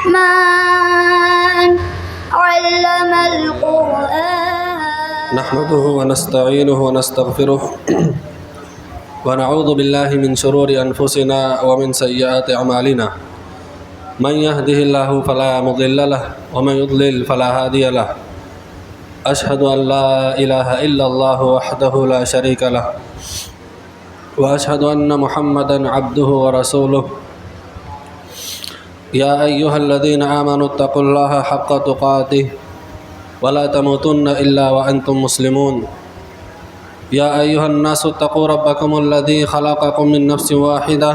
الرحمن علم القرآن نحمده ونستعينه ونستغفره ونعوذ بالله من شرور أنفسنا ومن سيئات أعمالنا من يهده الله فلا مضل له ومن يضلل فلا هادي له أشهد أن لا إله إلا الله وحده لا شريك له وأشهد أن محمدا عبده ورسوله يا أيها الذين آمنوا اتقوا الله حق تقاته ولا تموتن إلا وأنتم مسلمون يا أيها الناس اتقوا ربكم الذي خلقكم من نفس واحدة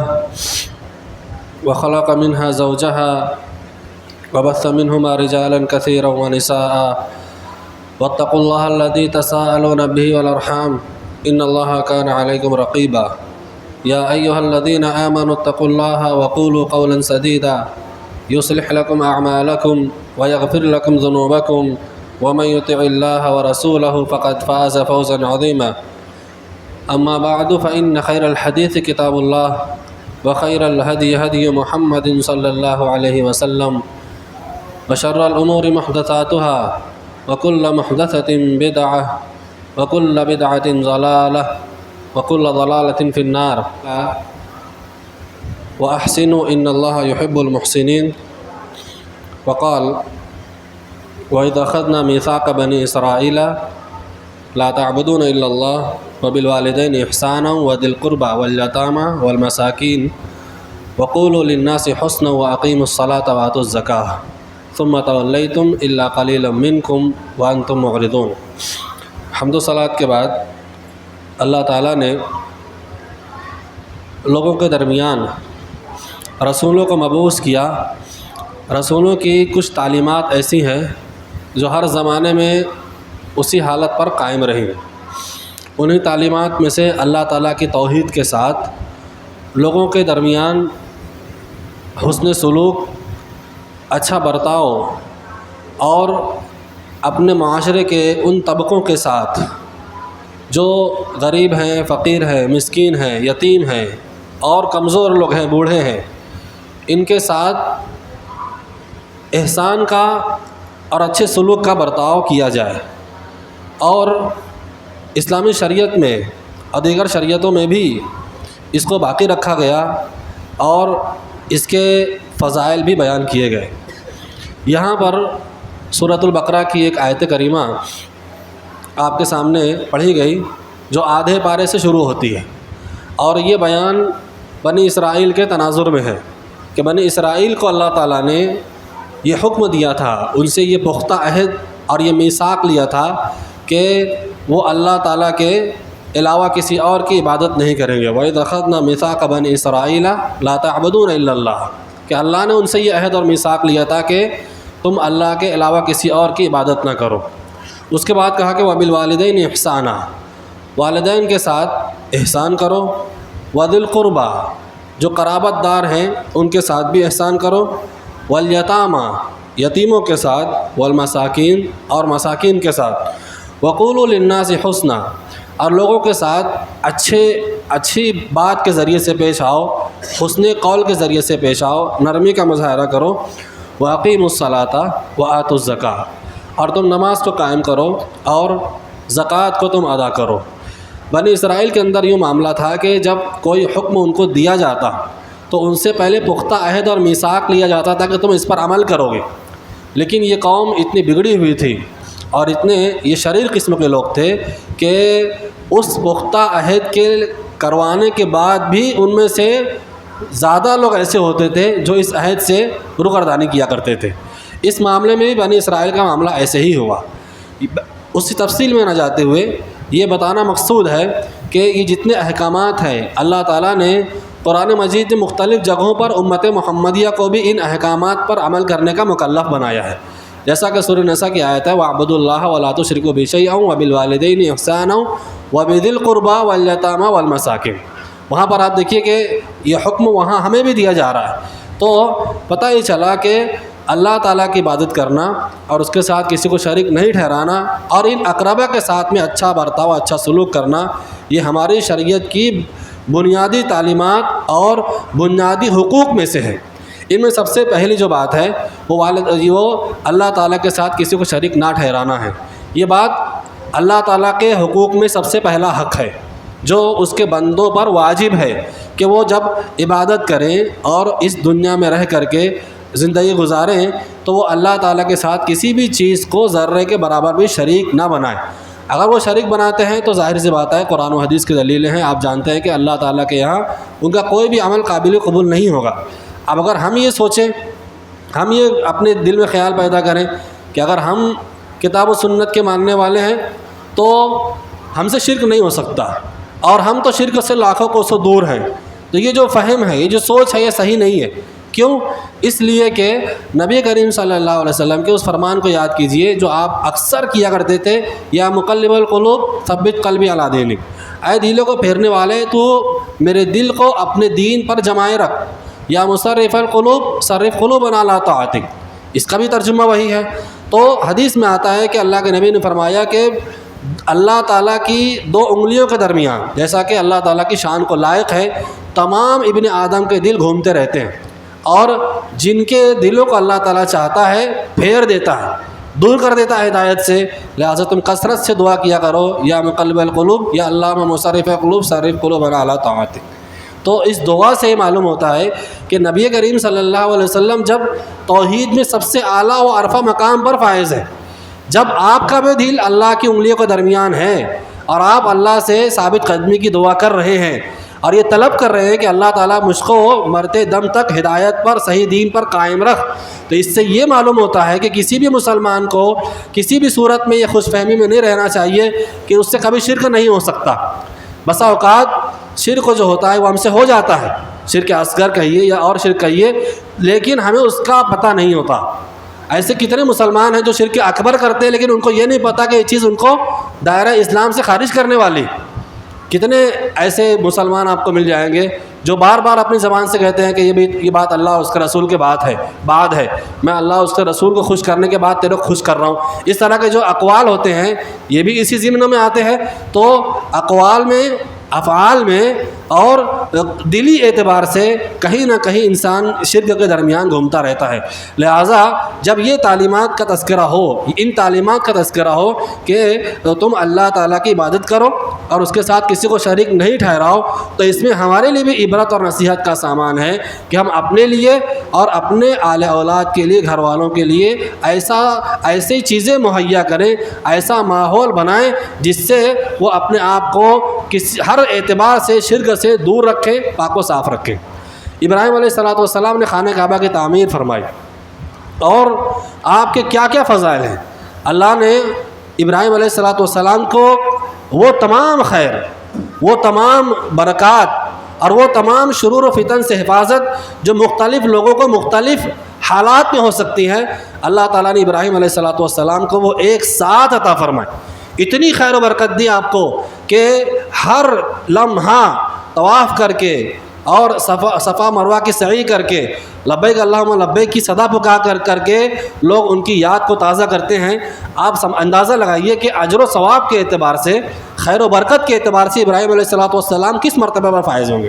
وخلق منها زوجها وبث منهما رجالا كثيرا ونساء واتقوا الله الذي تساءلون به والأرحام إن الله كان عليكم رقيبا يا أيها الذين آمنوا اتقوا الله وقولوا قولا سديدا يصلح لكم أعمالكم ويغفر لكم ذنوبكم ومن يطع الله ورسوله فقد فاز فوزا عظيما أما بعد فإن خير الحديث كتاب الله وخير الهدي هدي محمد صلى الله عليه وسلم وشر الأمور محدثاتها وكل محدثة بدعة وكل بدعة ضلالة وكل ضلالة في النار وأحسنوا إن الله يحب المحسنين وقال وإذا أخذنا ميثاق بني إسرائيل لا تعبدون إلا الله وبالوالدين إحسانا وذي القربى واليتامى والمساكين وقولوا للناس حسنا وأقيموا الصلاة وآتوا الزكاة ثم توليتم إلا قليلا منكم وأنتم معرضون. حمد و صلاۃ کے بعد اللہ تعالیٰ نے لوگوں کے درمیان رسولوں کو مبعوث کیا. رسولوں کی کچھ تعلیمات ایسی ہیں جو ہر زمانے میں اسی حالت پر قائم رہیں. انہی تعلیمات میں سے اللہ تعالیٰ کی توحید کے ساتھ لوگوں کے درمیان حسن سلوک، اچھا برتاؤ اور اپنے معاشرے کے ان طبقوں کے ساتھ جو غریب ہیں، فقیر ہیں، مسکین ہیں، یتیم ہیں اور کمزور لوگ ہیں، بوڑھے ہیں، ان کے ساتھ احسان کا اور اچھے سلوک کا برتاؤ کیا جائے. اور اسلامی شریعت میں اور دیگر شریعتوں میں بھی اس کو باقی رکھا گیا اور اس کے فضائل بھی بیان کیے گئے. یہاں پر سورۃ البقرہ کی ایک آیت کریمہ آپ کے سامنے پڑھی گئی جو آدھے پارے سے شروع ہوتی ہے، اور یہ بیان بنی اسرائیل کے تناظر میں ہے کہ بنی اسرائیل کو اللہ تعالیٰ نے یہ حکم دیا تھا، ان سے یہ پختہ عہد اور یہ میثاق لیا تھا کہ وہ اللہ تعالیٰ کے علاوہ کسی اور کی عبادت نہیں کریں گے. وَإِذْ أَخَذْنَا مِيثَاقَ بَنِي إِسْرَائِيلَ لَا تَعْبُدُونَ إِلَّا اللَّهَ کہ اللہ نے ان سے یہ عہد اور میثاق لیا تھا کہ تم اللہ کے علاوہ کسی اور کی عبادت نہ کرو. اس کے بعد کہا کہ وَبِالْوَالِدَيْنِ إِحْسَانًا والدین کے ساتھ احسان کرو. وَذِي الْقُرْبَى جو قرابت دار ہیں ان کے ساتھ بھی احسان کرو. وَالْيَتَامَى یتیموں کے ساتھ. وَالْمَسَاكِينَ اور مساکین کے ساتھ. وَقُولُوا لِلنَّاسِ حُسْنًا اور لوگوں کے ساتھ اچھی بات کے ذریعے سے پیش آؤ، حسن قول کے ذریعے سے پیش آؤ، نرمی کا مظاہرہ کرو. وَأَقِيمُوا الصَّلَاةَ وَآتُوا الزَّكَاةَ اور تم نماز کو قائم کرو اور زکوٰۃ کو تم ادا کرو. بنی اسرائیل کے اندر یوں معاملہ تھا کہ جب کوئی حکم ان کو دیا جاتا تو ان سے پہلے پختہ عہد اور میثاق لیا جاتا تھا کہ تم اس پر عمل کرو گے. لیکن یہ قوم اتنی بگڑی ہوئی تھی اور اتنے یہ شریر قسم کے لوگ تھے کہ اس پختہ عہد کے کروانے کے بعد بھی ان میں سے زیادہ لوگ ایسے ہوتے تھے جو اس عہد سے روگردانی کیا کرتے تھے. اس معاملے میں بھی بنی اسرائیل کا معاملہ ایسے ہی ہوا. اسی تفصیل میں نہ جاتے ہوئے یہ بتانا مقصود ہے کہ یہ جتنے احکامات ہیں اللہ تعالیٰ نے قرآن مجید میں مختلف جگہوں پر امت محمدیہ کو بھی ان احکامات پر عمل کرنے کا مکلف بنایا ہے. جیسا کہ سورہ نساء کی آیت ہے وَاعْبُدُوا اللَّهَ وَلَا تُشْرِكُوا بِهِ شَيْئًا وَبِالْوَالِدَيْنِ إِحْسَانًا وَبِذِي الْقُرْبَى وَالْيَتَامَى وَالْمَسَاكِينِ. وہاں پر آپ دیکھیے کہ یہ حکم وہاں ہمیں بھی دیا جا رہا ہے. تو پتہ یہ چلا کہ اللہ تعالیٰ کی عبادت کرنا اور اس کے ساتھ کسی کو شریک نہیں ٹھہرانا اور ان اقربا کے ساتھ میں اچھا برتاؤ، اچھا سلوک کرنا، یہ ہماری شریعت کی بنیادی تعلیمات اور بنیادی حقوق میں سے ہے. ان میں سب سے پہلی جو بات ہے وہ اللہ تعالیٰ کے ساتھ کسی کو شریک نہ ٹھہرانا ہے۔ یہ بات اللہ تعالیٰ کے حقوق میں سب سے پہلا حق ہے جو اس کے بندوں پر واجب ہے کہ وہ جب عبادت کریں اور اس دنیا میں رہ کر کے زندگی گزاریں تو وہ اللہ تعالیٰ کے ساتھ کسی بھی چیز کو ذرے کے برابر بھی شریک نہ بنائیں۔ اگر وہ شریک بناتے ہیں تو ظاہر سی بات ہے قرآن و حدیث کی دلیلیں ہیں، آپ جانتے ہیں کہ اللہ تعالیٰ کے یہاں ان کا کوئی بھی عمل قابل قبول نہیں ہوگا۔ اب اگر ہم یہ سوچیں، ہم یہ اپنے دل میں خیال پیدا کریں کہ اگر ہم کتاب و سنت کے ماننے والے ہیں تو ہم سے شرک نہیں ہو سکتا، اور ہم تو شرک سے لاکھوں کوسوں دور ہیں، تو یہ جو فہم ہے، یہ جو سوچ ہے، یہ صحیح نہیں ہے۔ کیوں؟ اس لیے کہ نبی کریم صلی اللہ علیہ وسلم کے اس فرمان کو یاد کیجئے جو آپ اکثر کیا کرتے تھے، یا مقلب القلوب ثبت قلبی علی دینک، اے دلوں کو پھیرنے والے تو میرے دل کو اپنے دین پر جمائے رکھ، یا مصرف القلوب صرف قلوبنا علی طاعتک، اس کا بھی ترجمہ وہی ہے۔ تو حدیث میں آتا ہے کہ اللہ کے نبی نے فرمایا کہ اللہ تعالیٰ کی دو انگلیوں کے درمیان، جیسا کہ اللہ تعالیٰ کی شان کو لائق ہے، تمام ابن آدم کے دل گھومتے رہتے ہیں، اور جن کے دلوں کو اللہ تعالیٰ چاہتا ہے پھیر دیتا ہے، دور کر دیتا ہے ہدایت سے۔ لہٰذا تم کثرت سے دعا کیا کرو، یا مقلب القلوب، یا اللہم مصرف القلوب صرف قلوبنا علی طاعتک۔ تو اس دعا سے معلوم ہوتا ہے کہ نبی کریم صلی اللہ علیہ وسلم جب توحید میں سب سے اعلیٰ و عرفہ مقام پر فائز ہے، جب آپ کا بھی دل اللہ کی انگلیوں کے درمیان ہے اور آپ اللہ سے ثابت قدمی کی دعا کر رہے ہیں اور یہ طلب کر رہے ہیں کہ اللہ تعالیٰ مجھ کو مرتے دم تک ہدایت پر، صحیح دین پر قائم رکھ، تو اس سے یہ معلوم ہوتا ہے کہ کسی بھی مسلمان کو کسی بھی صورت میں یہ خوش فہمی میں نہیں رہنا چاہیے کہ اس سے کبھی شرک نہیں ہو سکتا۔ بسا اوقات شرک جو ہوتا ہے وہ ہم سے ہو جاتا ہے، شرک اصغر کہیے یا اور شرک کہیے، لیکن ہمیں اس کا پتہ نہیں ہوتا۔ ایسے کتنے مسلمان ہیں جو شرک اکبر کرتے ہیں لیکن ان کو یہ نہیں پتہ کہ یہ چیز ان کو دائرہ اسلام سے خارج کرنے والی۔ کتنے ایسے مسلمان آپ کو مل جائیں گے جو بار بار اپنی زبان سے کہتے ہیں کہ یہ بات اللہ اور اس کے رسول کے بعد ہے، میں اللہ اس کے رسول کو خوش کرنے کے بعد تیرے کو خوش کر رہا ہوں۔ اس طرح کے جو اقوال ہوتے ہیں یہ بھی اسی ضمن میں آتے ہیں۔ تو اقوال میں، افعال میں اور دلی اعتبار سے کہیں نہ کہیں انسان شرک کے درمیان گھومتا رہتا ہے۔ لہٰذا جب یہ تعلیمات کا تذکرہ ہو، ان تعلیمات کا تذکرہ ہو کہ تم اللہ تعالیٰ کی عبادت کرو اور اس کے ساتھ کسی کو شریک نہیں ٹھہراؤ، تو اس میں ہمارے لیے بھی عبرت اور نصیحت کا سامان ہے کہ ہم اپنے لیے اور اپنے آل اولاد کے لیے، گھر والوں کے لیے ایسی چیزیں مہیا کریں، ایسا ماحول بنائیں جس سے وہ اپنے آپ کو ہر اعتبار سے شرک سے دور رکھیں، پاک و صاف رکھیں۔ ابراہیم علیہ السلام نے خانہ کعبہ کی تعمیر فرمائی، اور آپ کے کیا کیا فضائل ہیں۔ اللہ نے ابراہیم علیہ السلام کو وہ تمام خیر، وہ تمام برکات اور وہ تمام شرور و فتن سے حفاظت جو مختلف لوگوں کو مختلف حالات میں ہو سکتی ہیں، اللہ تعالیٰ نے ابراہیم علیہ السلام کو وہ ایک ساتھ عطا فرمائی۔ اتنی خیر و برکت دی آپ کو کہ ہر لمحہ طواف کر کے اور صفا مروہ کی سعی کر کے لبیک اللہم لبیک کی صدا پکار کر کے لوگ ان کی یاد کو تازہ کرتے ہیں۔ آپ اندازہ لگائیے کہ اجر و ثواب کے اعتبار سے، خیر و برکت کے اعتبار سے ابراہیم علیہ السلام کس مرتبہ پر فائز ہوں گے۔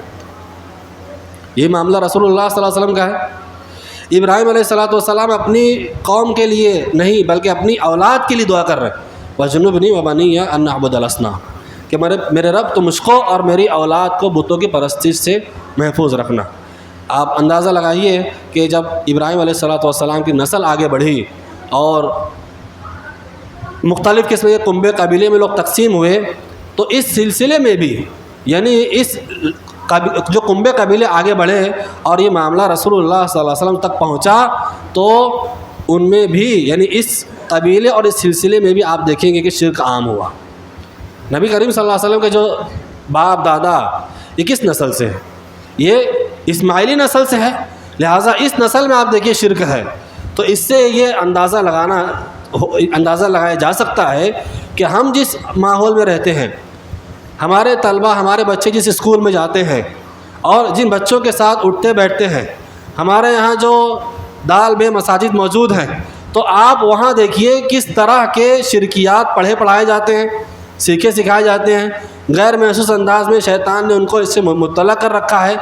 یہ معاملہ رسول اللہ صلی اللہ علیہ وسلم کا ہے۔ ابراہیم علیہ السلام اپنی قوم کے لیے نہیں بلکہ اپنی اولاد کے لیے دعا کر رہے ہیں، وَجُنُّبْنِي وَبَنِيَّ أَن نَّعْبُدَ الْأَصْنَامَ، کہ میرے رب تو مجھ کو اور میری اولاد کو بتوں کی پرستش سے محفوظ رکھنا۔ آپ اندازہ لگائیے کہ جب ابراہیم علیہ السلام کی نسل آگے بڑھی اور مختلف قسم کے کنبے قبیلے میں لوگ تقسیم ہوئے، تو اس سلسلے میں بھی یعنی اس جو کنبے قبیلے آگے بڑھے اور یہ معاملہ رسول اللہ صلی اللہ علیہ وسلم تک پہنچا، تو ان میں بھی یعنی اس قبیلے اور اس سلسلے میں بھی آپ دیکھیں گے کہ شرک عام ہوا۔ نبی کریم صلی اللہ علیہ وسلم کے جو باپ دادا، یہ کس نسل سے ہے؟ یہ اسماعیلی نسل سے ہے، لہٰذا اس نسل میں آپ دیکھیے شرک ہے۔ تو اس سے یہ اندازہ لگایا جا سکتا ہے کہ ہم جس ماحول میں رہتے ہیں، ہمارے طلبہ، ہمارے بچے جس اسکول میں جاتے ہیں اور جن بچوں کے ساتھ اٹھتے بیٹھتے ہیں، ہمارے یہاں جو دال بے مساجد موجود ہیں، تو آپ وہاں دیکھیے کس طرح کے شرکیات پڑھائے جاتے ہیں، سکھائے جاتے ہیں۔ غیر محسوس انداز میں شیطان نے ان کو اس سے مطلع کر رکھا ہے۔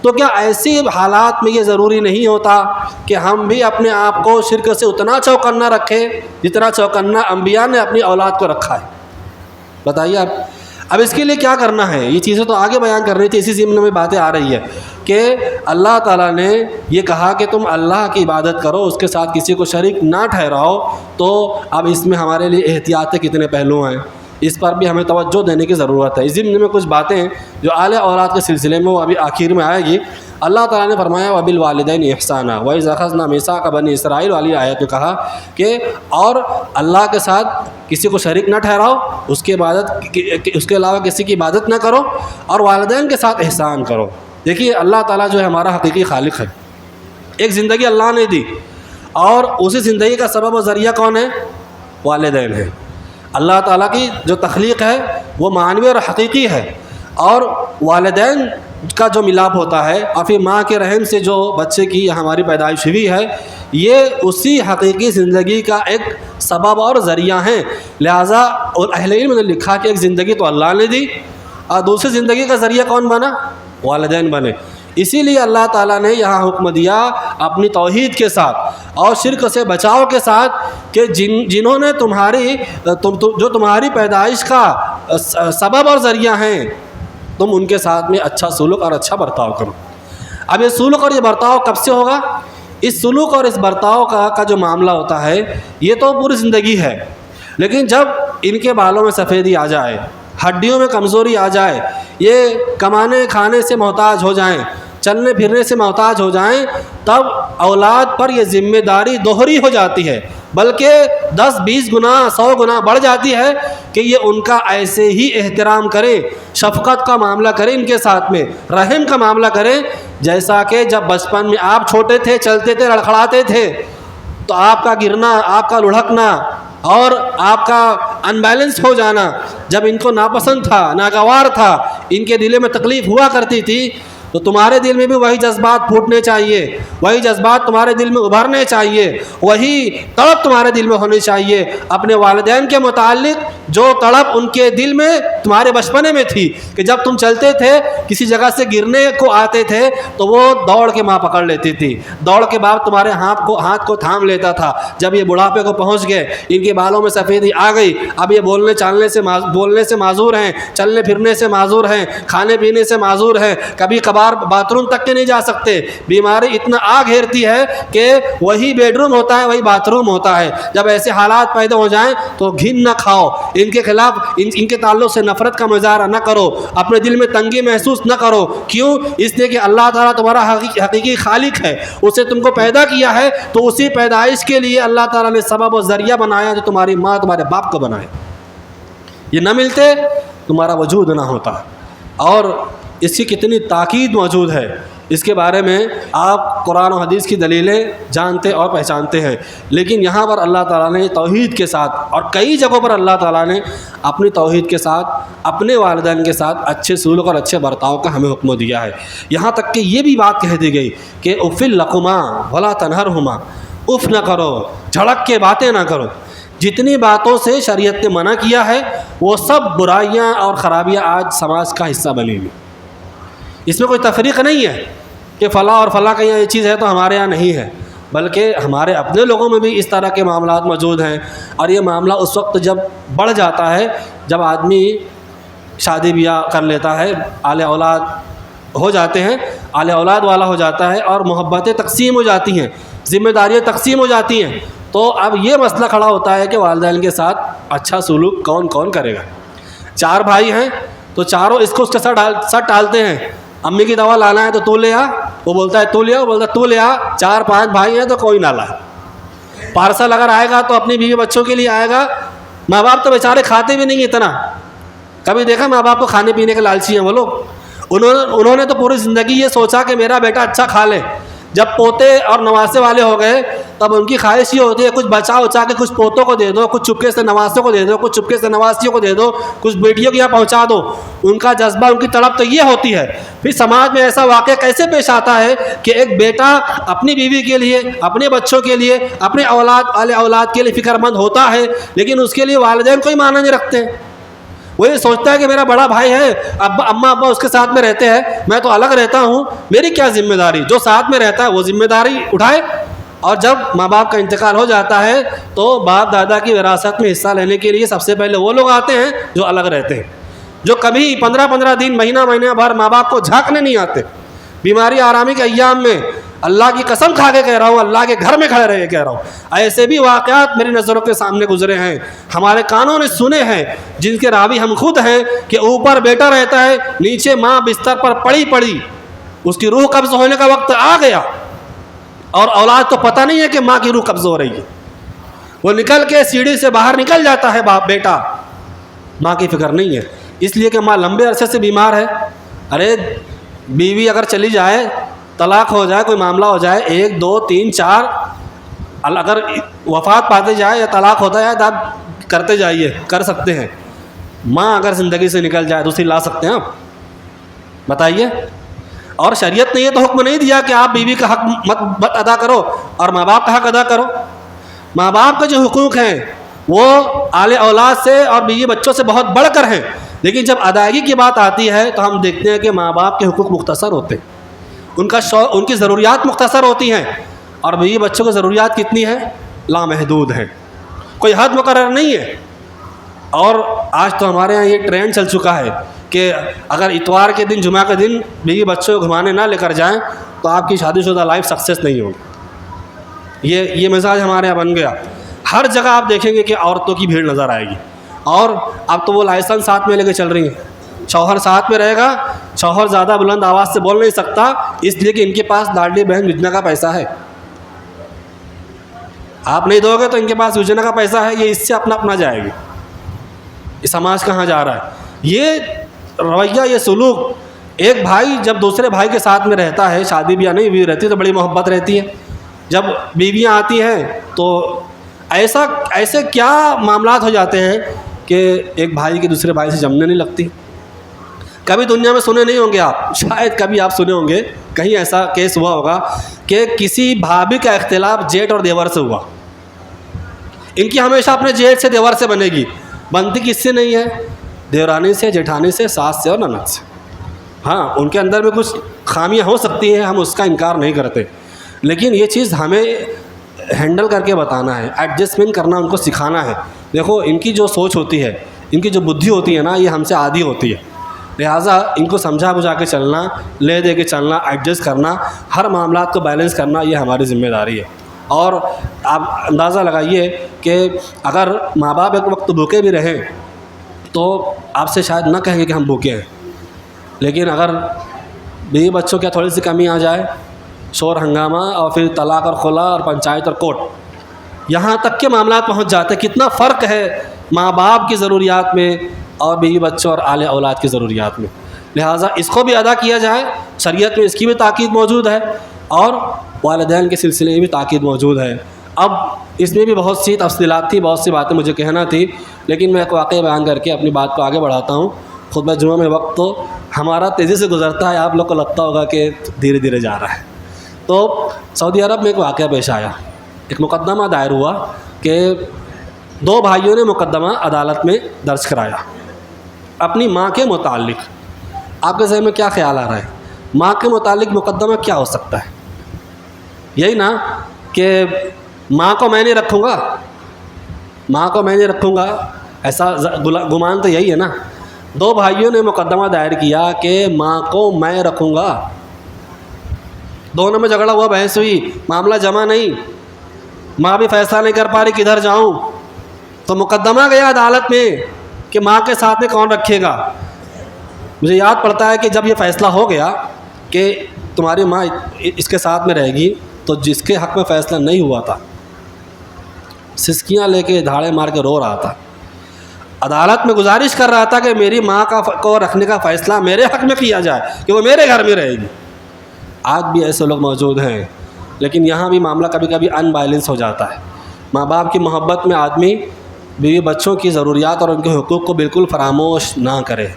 تو کیا ایسی حالات میں یہ ضروری نہیں ہوتا کہ ہم بھی اپنے آپ کو شرک سے اتنا چوکنا رکھیں جتنا چوکنا انبیاء نے اپنی اولاد کو رکھا ہے؟ بتائیے آپ. اب اس کے لیے کیا کرنا ہے؟ یہ چیزیں تو آگے بیان کرنی تھی، اسی ضمن میں باتیں آ رہی ہے کہ اللہ تعالیٰ نے یہ کہا کہ تم اللہ کی عبادت کرو، اس کے ساتھ کسی کو شریک نہ ٹھہراؤ. تو اب اس میں ہمارے لیے احتیاط کے کتنے پہلو ہیں، اس پر بھی ہمیں توجہ دینے کی ضرورت ہے. اس ضمن میں کچھ باتیں جو اعلی اولاد کے سلسلے میں وہ ابھی آخر میں آئے گی. اللہ تعالیٰ نے فرمایا وَبِالْوَالِدَيْنِ إِحْسَانًا وَإِذْ أَخَذْنَا مِيثَاقَ بَنِي إِسْرَائِيلَ والی آیت میں کہا کہ اور اللہ کے ساتھ کسی کو شریک نہ ٹھہراؤ، اس کے علاوہ کسی کی عبادت نہ کرو، اور والدین کے ساتھ احسان کرو. دیکھیے اللہ تعالیٰ جو ہے ہمارا حقیقی خالق ہے. ایک زندگی اللہ نے دی اور اسی زندگی کا سبب و ذریعہ کون ہے؟ والدین ہے. اللہ تعالیٰ کی جو تخلیق ہے وہ معنوی اور حقیقی ہے، اور والدین کا جو ملاپ ہوتا ہے اور پھر ماں کے رحم سے جو بچے کی ہماری پیدائش ہوئی ہے، یہ اسی حقیقی زندگی کا ایک سبب اور ذریعہ ہیں. لہٰذا اہل علم نے لکھا کہ ایک زندگی تو اللہ نے دی اور دوسری زندگی کا ذریعہ کون بنا؟ والدین بنے. اسی لیے اللہ تعالیٰ نے یہاں حکم دیا اپنی توحید کے ساتھ اور شرک سے بچاؤ کے ساتھ کہ جنہوں نے جو تمہاری پیدائش کا سبب اور ذریعہ ہیں، تم ان کے ساتھ میں اچھا سلوک اور اچھا برتاؤ کرو. اب یہ سلوک اور یہ برتاؤ کب سے ہوگا؟ اس سلوک اور اس برتاؤ کا جو معاملہ ہوتا ہے یہ تو پوری زندگی ہے، لیکن جب ان کے بالوں میں سفیدی آ جائے، ہڈیوں میں کمزوری آ جائے، یہ کمانے کھانے سے محتاج ہو جائیں، چلنے پھرنے سے محتاج ہو جائیں، تب اولاد پر یہ ذمہ داری دوہری ہو جاتی ہے، بلکہ 10-20 گنا 100 گنا بڑھ جاتی ہے کہ یہ ان کا ایسے ہی احترام کریں، شفقت کا معاملہ کریں، ان کے ساتھ میں رحم کا معاملہ کریں، جیسا کہ جب بچپن میں آپ چھوٹے تھے، چلتے تھے، لڑکھڑاتے تھے تو آپ کا گرنا، آپ کا لڑھکنا اور آپ کا ان بیلنس ہو جانا جب ان کو ناپسند تھا، ناگوار تھا، ان کے دل میں تکلیف ہوا کرتی تھی، تو تمہارے دل میں بھی وہی جذبات پھوٹنے چاہیے، وہی جذبات تمہارے دل میں ابھرنے چاہیے، وہی تڑپ تمہارے دل میں ہونی چاہیے اپنے والدین کے متعلق، جو تڑپ ان کے دل میں تمہارے بچپنے میں تھی کہ جب تم چلتے تھے کسی جگہ سے گرنے کو آتے تھے تو وہ دوڑ کے ماں پکڑ لیتی تھی، دوڑ کے باپ تمہارے ہاتھ کو تھام لیتا تھا. جب یہ بڑھاپے کو پہنچ گئے، ان کے بالوں میں سفیدی آ گئی، اب یہ بولنے سے معذور ہیں، چلنے پھرنے سے معذور ہیں، کھانے پینے سے معذور ہیں، کبھی کبھار باتھ روم تک کے نہیں جا سکتے، بیماری اتنا آ گھیرتی ہے کہ وہی بیڈ روم ہوتا ہے، وہی باتھ روم ہوتا ہے. جب ایسے حالات پیدا ہو جائیں تو گھن نہ کھاؤ، ان کے خلاف ان کے تعلق سے نفرت کا مظاہرہ نہ کرو، اپنے دل میں تنگی محسوس نہ کرو. کیوں؟ اس لیے کہ اللہ تعالیٰ تمہارا حقیقی خالق ہے، اسے تم کو پیدا کیا ہے، تو اسی پیدائش کے لیے اللہ تعالیٰ نے سبب و ذریعہ بنایا جو تمہاری ماں تمہارے باپ کو بنائے. یہ نہ ملتے تمہارا وجود نہ ہوتا. اور اس کی کتنی تاکید موجود ہے، اس کے بارے میں آپ قرآن و حدیث کی دلیلیں جانتے اور پہچانتے ہیں. لیکن یہاں پر اللہ تعالیٰ نے توحید کے ساتھ اور کئی جگہوں پر اللہ تعالیٰ نے اپنی توحید کے ساتھ اپنے والدین کے ساتھ اچھے سلوک اور اچھے برتاؤ کا ہمیں حکم دیا ہے. یہاں تک کہ یہ بھی بات کہہ دی گئی کہ اف لکما ولا تنہرہما، اف نہ کرو، جھڑک کے باتیں نہ کرو. جتنی باتوں سے شریعت نے منع کیا ہے وہ سب برائیاں اور خرابیاں آج سماج کا حصہ بنی ہوئی. اس میں کوئی تفریق نہیں ہے کہ فلاں اور فلاں کا یہ چیز ہے تو ہمارے یہاں نہیں ہے، بلکہ ہمارے اپنے لوگوں میں بھی اس طرح کے معاملات موجود ہیں. اور یہ معاملہ اس وقت جب بڑھ جاتا ہے جب آدمی شادی بیاہ کر لیتا ہے، اعلی اولاد ہو جاتے ہیں، اعلی اولاد والا ہو جاتا ہے اور محبتیں تقسیم ہو جاتی ہیں، ذمہ داریاں تقسیم ہو جاتی ہیں. تو اب یہ مسئلہ کھڑا ہوتا ہے کہ والدین کے ساتھ اچھا سلوک کون کون کرے گا. 4 بھائی ہیں تو چاروں اس کے ساتھ ٹالتے ہیں، امی کی دوا لانا ہے تو تو لے آ، وہ بولتا ہے تو لے آ، وہ بولتا ہے تو لے آ. 4-5 بھائی ہیں تو کوئی نہ لا. پارسل اگر آئے گا تو اپنی بیوی بچوں کے لیے آئے گا. ماں باپ تو بیچارے کھاتے بھی نہیں اتنا. کبھی دیکھا ماں باپ کو کھانے پینے کے لالچی ہیں وہ لوگ؟ انہوں نے تو پوری زندگی یہ سوچا کہ میرا بیٹا اچھا کھا لے. جب پوتے اور نواسے والے ہو گئے تب ان کی خواہش یہ ہوتی ہے کچھ بچا اچا کے کچھ پوتوں کو دے دو، کچھ چپکے سے نواسوں کو دے دو، کچھ چپکے سے نواسیوں کو دے دو، کچھ بیٹیوں کے یہاں پہنچا دو. ان کا جذبہ، ان کی تڑپ تو یہ ہوتی ہے. پھر سماج میں ایسا واقعہ کیسے پیش آتا ہے کہ ایک بیٹا اپنی بیوی کے لیے، اپنے بچوں کے لیے، اپنے اولاد کے لیے فکر مند ہوتا ہے، لیکن اس کے لیے والدین کوئی معنی نہیں رکھتے. وہ یہ سوچتا ہے کہ میرا بڑا بھائی ہے، اماں ابا اس کے ساتھ میں رہتے ہیں، میں تو الگ رہتا ہوں، میری کیا ذمہ داری؟ جو ساتھ میں رہتا ہے وہ ذمہ داری اٹھائے۔ اور جب ماں باپ کا انتقال ہو جاتا ہے تو باپ دادا کی وراثت میں حصہ لینے کے لیے سب سے پہلے وہ لوگ آتے ہیں جو الگ رہتے ہیں، جو کبھی 15 دن مہینہ بھر ماں باپ کو جھانکنے نہیں آتے۔ بیماری آرامی کے ایام میں اللہ کی قسم کھا کے کہہ رہا ہوں، اللہ کے گھر میں کھڑے رہ کے کہہ رہا ہوں، ایسے بھی واقعات میری نظروں کے سامنے گزرے ہیں، ہمارے کانوں نے سنے ہیں، جن کے راوی ہم خود ہیں، کہ اوپر بیٹا رہتا ہے، نیچے ماں بستر پر پڑی، اس کی روح قبض ہونے کا وقت آ گیا، اور اولاد تو پتہ نہیں ہے کہ ماں کی روح قبض ہو رہی ہے، وہ نکل کے سیڑھی سے باہر نکل جاتا ہے بیٹا، ماں کی فکر نہیں ہے، اس لیے کہ ماں لمبے عرصے سے بیمار ہے۔ ارے بیوی اگر چلی جائے، طلاق ہو جائے، کوئی معاملہ ہو جائے، 1 2 3 4 اگر وفات پاتے جائے یا طلاق ہوتا ہے تو آپ کرتے جائیے، کر سکتے ہیں۔ ماں اگر زندگی سے نکل جائے دوسری لا سکتے ہیں آپ؟ بتائیے۔ اور شریعت نے یہ تو حکم نہیں دیا کہ آپ بیوی کا حق مت ادا کرو اور ماں باپ کا حق ادا کرو۔ ماں باپ کے جو حقوق ہیں وہ اعلی اولاد سے اور بیوی بچوں سے بہت بڑھ کر ہیں، لیکن جب ادائیگی کی بات آتی ہے تو ہم دیکھتے ہیں کہ ماں باپ کے حقوق مختصر ہوتے ہیں، ان کی ضروریات مختصر ہوتی ہیں، اور بیوی بچوں کی ضروریات کتنی ہیں؟ لامحدود ہیں، کوئی حد مقرر نہیں ہے۔ اور آج تو ہمارے ہاں یہ ٹرینڈ چل چکا ہے کہ اگر اتوار کے دن، جمعہ کے دن بیوی بچوں کو گھمانے نہ لے کر جائیں تو آپ کی شادی شدہ لائف سکسیس نہیں ہوگی۔ یہ مزاج ہمارے یہاں بن گیا۔ ہر جگہ آپ دیکھیں گے کہ عورتوں کی بھیڑ نظر آئے گی، اور اب تو وہ لائسنس ساتھ میں لے کے چل رہی ہیں، شوہر ساتھ میں رہے گا، شوہر زیادہ بلند آواز سے بول نہیں سکتا، اس لیے کہ ان کے پاس لاڈلی بہن یوجنا کا پیسہ ہے، آپ نہیں دو گے تو ان کے پاس یوجنا کا پیسہ ہے، یہ اس سے اپنا جائے گی۔ یہ سماج کہاں جا رہا ہے؟ یہ رویہ، یہ سلوک، ایک بھائی جب دوسرے بھائی کے ساتھ میں رہتا ہے، شادی بیاہ نہیں ہوئی رہتی تو بڑی محبت رہتی ہے، جب بیویاں آتی ہیں تو ایسے کیا معاملات ہو جاتے ہیں کہ ایک بھائی کے دوسرے بھائی سے جمنے نہیں لگتی۔ کبھی دنیا میں سنے نہیں ہوں گے آپ، شاید کبھی آپ سنے ہوں گے، کہیں ایسا کیس ہوا ہوگا کہ کسی بھابھی کا اختلاف جیٹ اور دیور سے ہوا، ان کی ہمیشہ اپنے جیٹ سے دیور سے بنے گی، بنتی کس سے نہیں ہے؟ دیورانی سے، جیٹھانی سے، ساس سے اور نند سے۔ ہاں ان کے اندر میں کچھ خامیاں ہو سکتی ہیں، ہم اس کا انکار نہیں کرتے، لیکن یہ چیز ہمیں ہینڈل کر کے بتانا ہے، ایڈجسٹمنٹ کرنا ان کو سکھانا ہے۔ دیکھو ان کی جو سوچ ہوتی ہے، ان کی جو بدھی ہوتی ہے نا، یہ ہم سے آدھی ہوتی ہے، لہٰذا ان کو سمجھا بجھا کے چلنا، لے دے کے چلنا، ایڈجسٹ کرنا، ہر معاملات کو بیلنس کرنا، یہ ہماری ذمہ داری ہے۔ اور آپ اندازہ لگائیے کہ اگر ماں باپ ایک وقت بھوکے بھی رہیں تو آپ سے شاید نہ کہیں گے کہ ہم بھوکے ہیں، لیکن اگر بیوی بچوں کیا تھوڑی سی کمی آ جائے، شور ہنگامہ اور پھر طلاق اور خلا اور پنچایت اور کورٹ، یہاں تک کے معاملات پہنچ جاتے ہیں۔ کتنا فرق ہے ماں باپ کی ضروریات میں اور بیوی بچوں اور اعلی اولاد کی ضروریات میں، لہٰذا اس کو بھی ادا کیا جائے۔ شریعت میں اس کی بھی تاکید موجود ہے، اور والدین کے سلسلے میں بھی تاکید موجود ہے۔ اب اس میں بھی بہت سی تفصیلات تھی، بہت سی باتیں مجھے کہنا تھی، لیکن میں ایک واقعہ بیان کر کے اپنی بات کو آگے بڑھاتا ہوں۔ خطبہ جمعہ میں وقت تو ہمارا تیزی سے گزرتا ہے، آپ لوگ کو لگتا ہوگا کہ دھیرے دھیرے جا رہا ہے۔ تو سعودی عرب میں ایک واقعہ پیش آیا، ایک مقدمہ دائر ہوا کہ 2 بھائیوں نے مقدمہ عدالت میں درج کرایا اپنی ماں کے متعلق۔ آپ کے ذہن میں کیا خیال آ رہا ہے؟ ماں کے متعلق مقدمہ کیا ہو سکتا ہے؟ یہی نا کہ ماں کو میں نہیں رکھوں گا، ماں کو میں نہیں رکھوں گا، ایسا گمان تو یہی ہے نا۔ 2 بھائیوں نے مقدمہ دائر کیا کہ ماں کو میں رکھوں گا، دونوں میں جھگڑا ہوا، بحث ہوئی، معاملہ جمع نہیں، ماں بھی فیصلہ نہیں کر پا رہی کدھر جاؤں، تو مقدمہ گیا عدالت میں کہ ماں کے ساتھ میں کون رکھے گا۔ مجھے یاد پڑتا ہے کہ جب یہ فیصلہ ہو گیا کہ تمہاری ماں اس کے ساتھ میں رہے گی، تو جس کے حق میں فیصلہ نہیں ہوا تھا سسکیاں لے کے دھاڑے مار کے رو رہا تھا، عدالت میں گزارش کر رہا تھا کہ میری ماں کو رکھنے کا فیصلہ میرے حق میں کیا جائے کہ وہ میرے گھر میں رہے گی۔ آج بھی ایسے لوگ موجود ہیں، لیکن یہاں بھی معاملہ کبھی کبھی ان بیلنس ہو جاتا ہے۔ ماں باپ کی محبت میں آدمی بیوی بچوں کی ضروریات اور ان کے حقوق کو بالکل فراموش نہ کرے،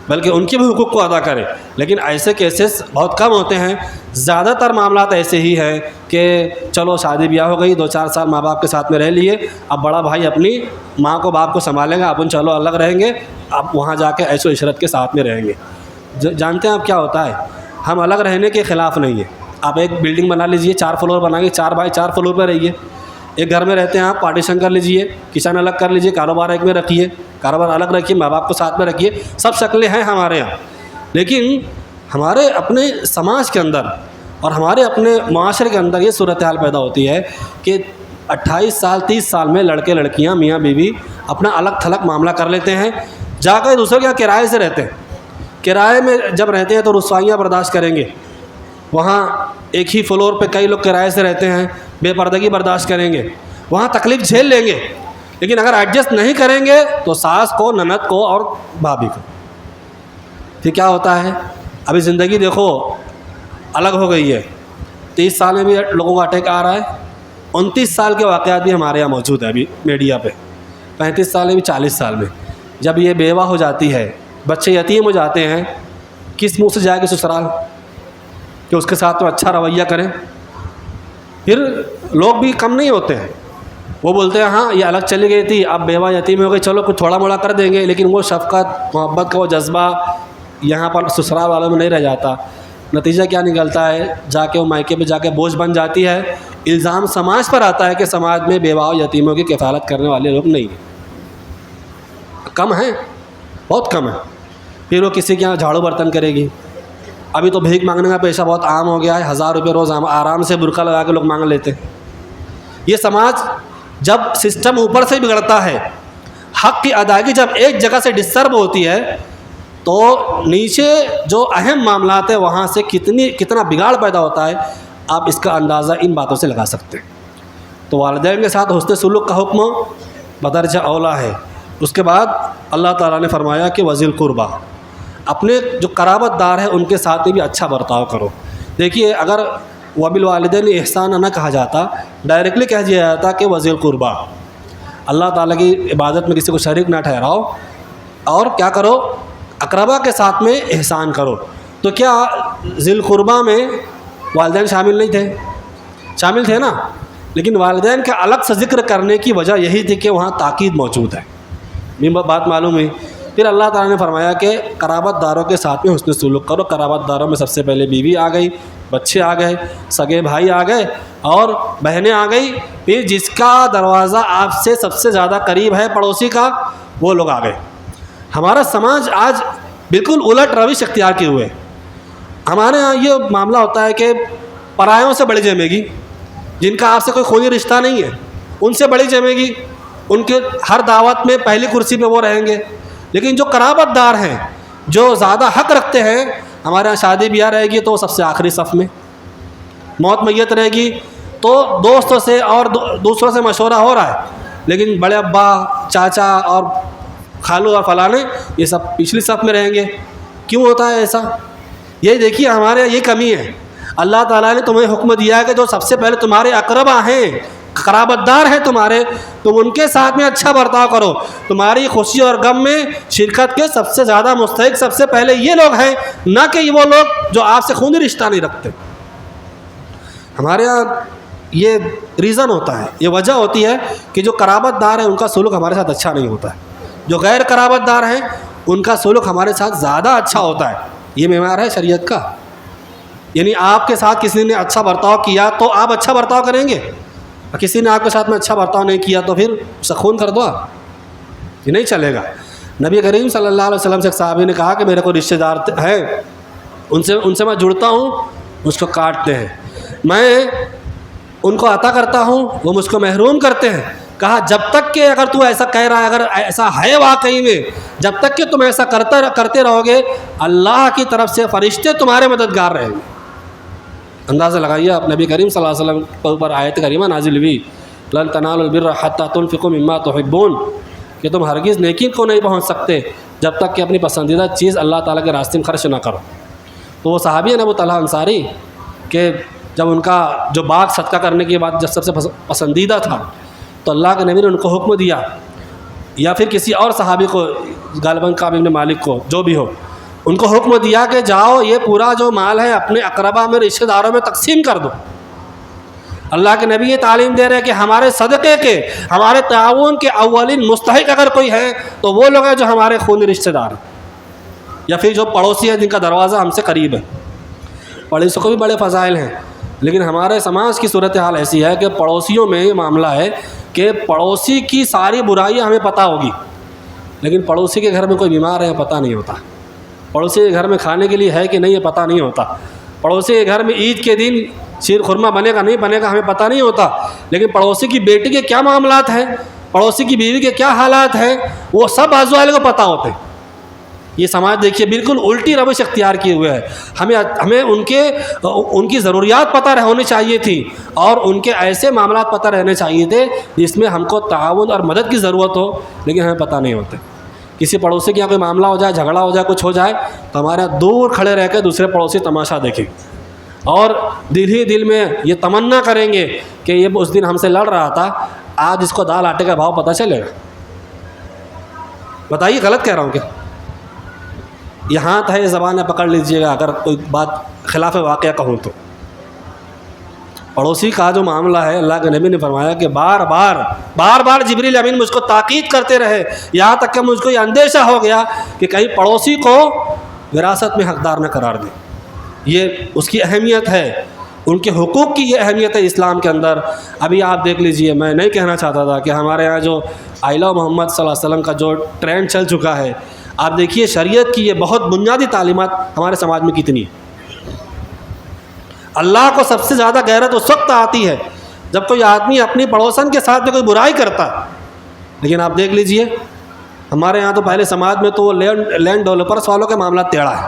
بلکہ ان کے بھی حقوق کو ادا کرے. لیکن ایسے کیسز بہت کم ہوتے ہیں. زیادہ تر معاملات ایسے ہی ہیں کہ چلو شادی بیاہ ہو گئی، 2-4 سال ماں باپ کے ساتھ میں رہ لیے، اب بڑا بھائی اپنی ماں کو باپ کو سنبھالیں گا، اپن چلو الگ رہیں گے، اب وہاں جا کے عیش و عشرت کے ساتھ میں رہیں گے. جانتے ہیں آپ کیا ہوتا ہے؟ ہم الگ رہنے کے خلاف نہیں ہیں. آپ ایک بلڈنگ بنا لیجئے، 4 فلور بنا کے 4 بھائی 4 فلور پہ رہیے. ایک گھر میں رہتے ہیں آپ، پارٹیشن کر لیجئے، کچن الگ کر لیجئے، کاروبار ایک میں رکھیے، کاروبار الگ رکھیے، ماں باپ کو ساتھ میں رکھیے. سب شکلیں ہیں ہمارے یہاں. لیکن ہمارے اپنے سماج کے اندر اور ہمارے اپنے معاشرے کے اندر یہ صورتحال پیدا ہوتی ہے کہ 28 سال 30 سال میں لڑکے لڑکیاں میاں بیوی اپنا الگ تھلگ معاملہ کر لیتے ہیں، جا کر دوسرے کے یہاں کرائے سے رہتے ہیں. کرائے میں جب رہتے ہیں تو رسوائیاں برداشت کریں گے. وہاں ایک ہی فلور پہ کئی لوگ کرائے سے رہتے ہیں، بے پردگی برداشت کریں گے، وہاں تکلیف جھیل لیں گے. لیکن اگر ایڈجسٹ نہیں کریں گے تو ساس کو، نند کو اور بھابھی کو. پھر کیا ہوتا ہے؟ ابھی زندگی دیکھو الگ ہو گئی ہے. 30 سال میں بھی لوگوں کو اٹیک آ رہا ہے. 29 سال کے واقعات بھی ہمارے یہاں موجود ہیں ابھی میڈیا پہ. 35 سال میں بھی 40 سال میں جب یہ بیوہ ہو جاتی ہے، بچے یتیم ہو جاتے ہیں، کس منہ سے جائے گی سسرال کہ اس کے ساتھ تو اچھا رویہ کریں؟ پھر لوگ بھی کم نہیں ہوتے ہیں، وہ بولتے ہیں ہاں یہ الگ چلی گئی تھی، اب بیوہ یتیم ہو گئی، چلو کچھ تھوڑا موڑا کر دیں گے. لیکن وہ شفقت محبت کا وہ جذبہ یہاں پر سسرال والوں میں نہیں رہ جاتا. نتیجہ کیا نکلتا ہے؟ جا کے وہ مائکے پہ جا کے بوجھ بن جاتی ہے. الزام سماج پر آتا ہے کہ سماج میں بیواؤں یتیموں کی کفالت کرنے والے لوگ نہیں ہیں، کم ہیں، بہت کم ہیں. پھر وہ کسی کے یہاں جھاڑو برتن کرے گی. ابھی تو بھیک مانگنے کا پیشہ بہت عام ہو گیا ہے. 1000 روپے روز آرام سے برقع لگا کے لوگ مانگ لیتے ہیں. یہ سماج جب سسٹم اوپر سے بگڑتا ہے، حق کی ادائیگی جب ایک جگہ سے ڈسٹرب ہوتی ہے تو نیچے جو اہم معاملات ہیں وہاں سے کتنا بگاڑ پیدا ہوتا ہے، آپ اس کا اندازہ ان باتوں سے لگا سکتے ہیں. تو والدین کے ساتھ حسن سلوک کا حکم بدرجہ اولا ہے. اس کے بعد اللہ تعالیٰ نے فرمایا کہ وذی القربیٰ، اپنے جو قرابت دار ہیں ان کے ساتھ بھی اچھا برتاؤ کرو. دیکھیے اگر وبالوالدین احسانا نہ کہا جاتا، ڈائریکٹلی کہہ دیا جاتا کہ وذی القربیٰ، اللہ تعالیٰ کی عبادت میں کسی کو شریک نہ ٹھہراؤ اور کیا کرو؟ اقربا کے ساتھ میں احسان کرو. تو کیا ذی القربیٰ میں والدین شامل نہیں تھے؟ شامل تھے نا. لیکن والدین کا الگ سے ذکر کرنے کی وجہ یہی تھی کہ وہاں تاکید موجود ہے. بات معلوم ہوئی. پھر اللہ تعالیٰ نے فرمایا کہ قرابت داروں کے ساتھ میں حسن سلوک کرو. قرابت داروں میں سب سے پہلے بیوی آ گئی، بچے آ گئے، سگے بھائی آ گئے اور بہنیں آ گئی. پھر جس کا دروازہ آپ سے سب سے زیادہ قریب ہے پڑوسی کا، وہ لوگ آ گئے. ہمارا سماج آج بالکل الٹ روش اختیار کیے ہوئے. ہمارے ہاں یہ معاملہ ہوتا ہے کہ پرایوں سے بڑی جمے گی، جن کا آپ سے کوئی خونی رشتہ نہیں ہے ان سے بڑی جمے گی، ان کے ہر دعوت میں پہلی کرسی پہ وہ رہیں گے. لیکن جو قرابت دار ہیں، جو زیادہ حق رکھتے ہیں، ہمارے یہاں شادی بیاہ رہے گی تو سب سے آخری صف میں، موت میت رہے گی تو دوستوں سے اور دوسروں سے مشورہ ہو رہا ہے، لیکن بڑے ابا، چاچا اور خالو اور فلانے یہ سب پچھلی صف میں رہیں گے. کیوں ہوتا ہے ایسا؟ یہ دیکھیے ہمارے یہ کمی ہے. اللہ تعالیٰ نے تمہیں حکم دیا ہے کہ جو سب سے پہلے تمہارے اقربا ہیں، قرابت دار ہیں تمہارے، تم ان کے ساتھ میں اچھا برتاؤ کرو. تمہاری خوشی اور غم میں شرکت کے سب سے زیادہ مستحق سب سے پہلے یہ لوگ ہیں، نہ کہ وہ لوگ جو آپ سے خونی رشتہ نہیں رکھتے. ہمارے یہاں یہ ریزن ہوتا ہے، یہ وجہ ہوتی ہے کہ جو قرابت دار ہیں ان کا سلوک ہمارے ساتھ اچھا نہیں ہوتا ہے. جو غیر قرابت دار ہیں ان کا سلوک ہمارے ساتھ زیادہ اچھا ہوتا ہے. یہ معیار ہے شریعت کا. یعنی آپ کے ساتھ کسی نے اچھا برتاؤ کیا تو آپ اچھا برتاؤ کریں گے، اور کسی نے آپ کے ساتھ میں اچھا برتاؤ نہیں کیا تو پھر سخون کر دو آپ. یہ نہیں چلے گا. نبی کریم صلی اللہ علیہ وسلم سے ایک صحابی نے کہا کہ میرے کو رشتہ دار ہیں، ان سے میں جڑتا ہوں، مجھ کو کاٹتے ہیں، میں ان کو عطا کرتا ہوں، وہ مجھ کو محروم کرتے ہیں. کہا جب تک کہ اگر تو ایسا کہہ رہا ہے، اگر ایسا ہے واقعی میں، جب تک کہ تم ایسا کرتے رہو گے، اللہ کی طرف سے فرشتے تمہارے مددگار رہیں گے. اندازہ لگائیے آپ، نبی کریم صلی اللہ علیہ وسلم کے اوپر آیت کریمہ نازل ہوئی، لن تنالوا البر حتى تنفقوا مما تحبون، کہ تم ہرگز نیکی کو نہیں پہنچ سکتے جب تک کہ اپنی پسندیدہ چیز اللہ تعالیٰ کے راستے میں خرچ نہ کرو. تو وہ صحابی ہیں ابو طلحہ انصاری، کہ جب ان کا جو باغ صدقہ کرنے کے بعد جب سب سے پسندیدہ تھا تو اللہ کے نبی نے ان کو حکم دیا، یا پھر کسی اور صحابی کو، غالباً کعب بن مالک کو، جو بھی ہو، ان کو حکم دیا کہ جاؤ یہ پورا جو مال ہے اپنے اقربا میں رشتہ داروں میں تقسیم کر دو۔ اللہ کے نبی یہ تعلیم دے رہے ہیں کہ ہمارے صدقے کے، ہمارے تعاون کے اولین مستحق اگر کوئی ہے تو وہ لوگ ہیں جو ہمارے خونی رشتہ دار ہیں، یا پھر جو پڑوسی ہیں جن کا دروازہ ہم سے قریب ہے۔ پڑوسیوں کو بھی بڑے فضائل ہیں، لیکن ہمارے سماج کی صورتحال ایسی ہے کہ پڑوسیوں میں یہ معاملہ ہے کہ پڑوسی کی ساری برائیاں ہمیں پتہ ہوگی، لیکن پڑوسی کے گھر میں کوئی بیمار ہے پتہ نہیں ہوتا، پڑوسی کے گھر میں کھانے کے لیے ہے کہ نہیں یہ پتہ نہیں ہوتا، پڑوسی کے گھر میں عید کے دن شیر خورما بنے گا نہیں بنے گا ہمیں پتہ نہیں ہوتا، لیکن پڑوسی کی بیٹی کے کیا معاملات ہیں، پڑوسی کی بیوی کے کیا حالات ہیں، وہ سب بازو والے کو پتہ ہوتے ہیں۔ یہ سماج دیکھیے بالکل الٹی روش اختیار کیے ہوئے ہے۔ ہمیں ان کی ضروریات پتہ ہونی چاہیے تھی، اور ان کے ایسے معاملات پتہ رہنے چاہیے تھے جس میں ہم کو تعاون اور مدد کی ضرورت ہو، لیکن ہمیں پتہ نہیں ہوتے۔ کسی پڑوسی کے یہاں کوئی معاملہ ہو جائے، جھگڑا ہو جائے، کچھ ہو جائے تو ہمارے یہاں دور کھڑے رہ کے دوسرے پڑوسی تماشا دیکھیں، اور دل ہی دل میں یہ تمنا کریں گے کہ یہ اس دن ہم سے لڑ رہا تھا، آج اس کو دال آٹے کا بھاؤ پتہ چلے گا۔ بتائیے غلط کہہ رہا ہوں کیا؟ یہاں تھا یہ زبانیں پکڑ لیجئے گا اگر کوئی بات خلاف واقعہ کہوں تو۔ پڑوسی کا جو معاملہ ہے، اللہ کے نبی نے فرمایا کہ بار بار جبریل امین مجھ کو تاکید کرتے رہے، یہاں تک کہ مجھ کو یہ اندیشہ ہو گیا کہ کہیں پڑوسی کو وراثت میں حقدار نہ قرار دیں۔ یہ اس کی اہمیت ہے، ان کے حقوق کی یہ اہمیت ہے اسلام کے اندر۔ ابھی آپ دیکھ لیجئے، میں نہیں کہنا چاہتا تھا کہ ہمارے یہاں جو آئی لو محمد صلی اللہ علیہ وسلم کا جو ٹرینڈ چل چکا ہے، آپ دیکھیے شریعت کی یہ بہت بنیادی تعلیمات ہمارے سماج میں کتنی ہے۔ اللہ کو سب سے زیادہ غیرت اس وقت آتی ہے جب کوئی آدمی اپنی پڑوسن کے ساتھ میں کوئی برائی کرتا ہے، لیکن آپ دیکھ لیجئے ہمارے یہاں تو پہلے سماج میں تو وہ لینڈ ڈیولپرس والوں کے معاملہ ٹیڑھا ہے،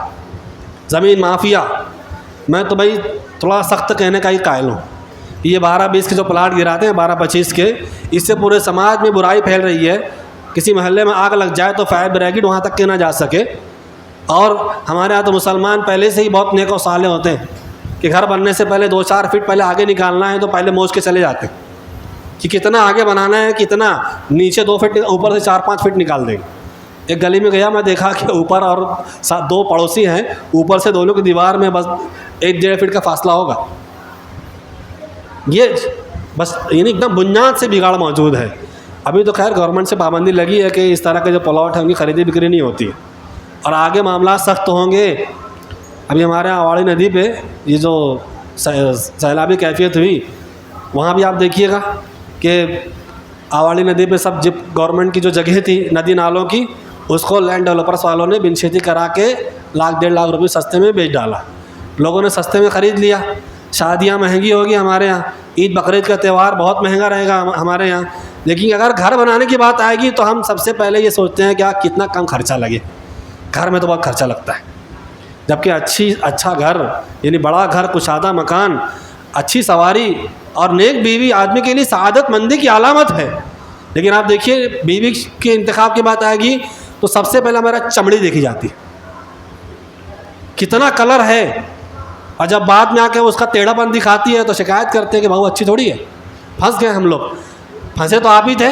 زمین مافیا۔ میں تو بھائی تھوڑا سخت کہنے کا ہی قائل ہوں، یہ 12-20 کے جو پلاٹ گراتے ہیں، 12-25 کے، اس سے پورے سماج میں برائی پھیل رہی ہے۔ کسی محلے میں آگ لگ جائے تو فائر بریگیڈ وہاں تک کہ نہ جا سکے، اور ہمارے یہاں تو مسلمان پہلے سے ہی بہت نیک و صالح ہوتے ہیں کہ گھر بننے سے پہلے 2-4 فٹ پہلے آگے نکالنا ہے تو پہلے موچ کے چلے جاتے ہیں کہ کتنا آگے بنانا ہے، کتنا نیچے 2 فٹ، اوپر سے 4-5 فٹ نکال دیں گے۔ ایک گلی میں گیا، میں دیکھا کہ اوپر اور 2 پڑوسی ہیں، اوپر سے دونوں کی دیوار میں بس 1-1.5 فٹ کا فاصلہ ہوگا۔ یہ بس یعنی ایک دم بنیاد سے بگاڑ موجود ہے۔ ابھی تو خیر گورنمنٹ سے پابندی لگی ہے کہ اس طرح کے جو پلاٹ ہیں ان کی خریدی بکری نہیں ہوتی ہے، اور آگے معاملات سخت ہوں گے۔ ابھی ہمارے یہاں آواڑی ندی پہ یہ جو سیلابی کیفیت ہوئی، وہاں بھی آپ دیکھیے گا کہ آواڑی ندی پہ سب جب گورنمنٹ کی جو جگہ تھی ندی نالوں کی، اس کو لینڈ ڈیولپرس والوں نے بنشیتی کرا کے 1-1.5 لاکھ روپے سستے میں بیچ ڈالا۔ لوگوں نے سستے میں خرید لیا۔ شادیاں مہنگی ہوگی ہمارے یہاں، عید بقرعید کا تہوار بہت مہنگا رہے گا ہمارے یہاں، لیکن اگر گھر بنانے کی بات آئے گی تو ہم سب سے پہلے یہ سوچتے ہیں کہ کتنا کم خرچہ لگے۔ گھر میں تو بہت خرچہ لگتا ہے، جبکہ اچھا گھر یعنی بڑا گھر، کشادہ مکان، اچھی سواری اور نیک بیوی آدمی کے لیے سعادت مندی کی علامت ہے۔ لیکن آپ دیکھیے بیوی کے انتخاب کی بات آئے گی تو سب سے پہلے ہمارا چمڑی دیکھی جاتی ہے، کتنا کلر ہے، اور جب بعد میں آ کے اس کا ٹیڑھا پن دکھاتی ہے تو شکایت کرتے ہیں کہ بہو اچھی تھوڑی ہے۔ پھنس گئے ہم لوگ۔ پھنسے تو آپ ہی تھے،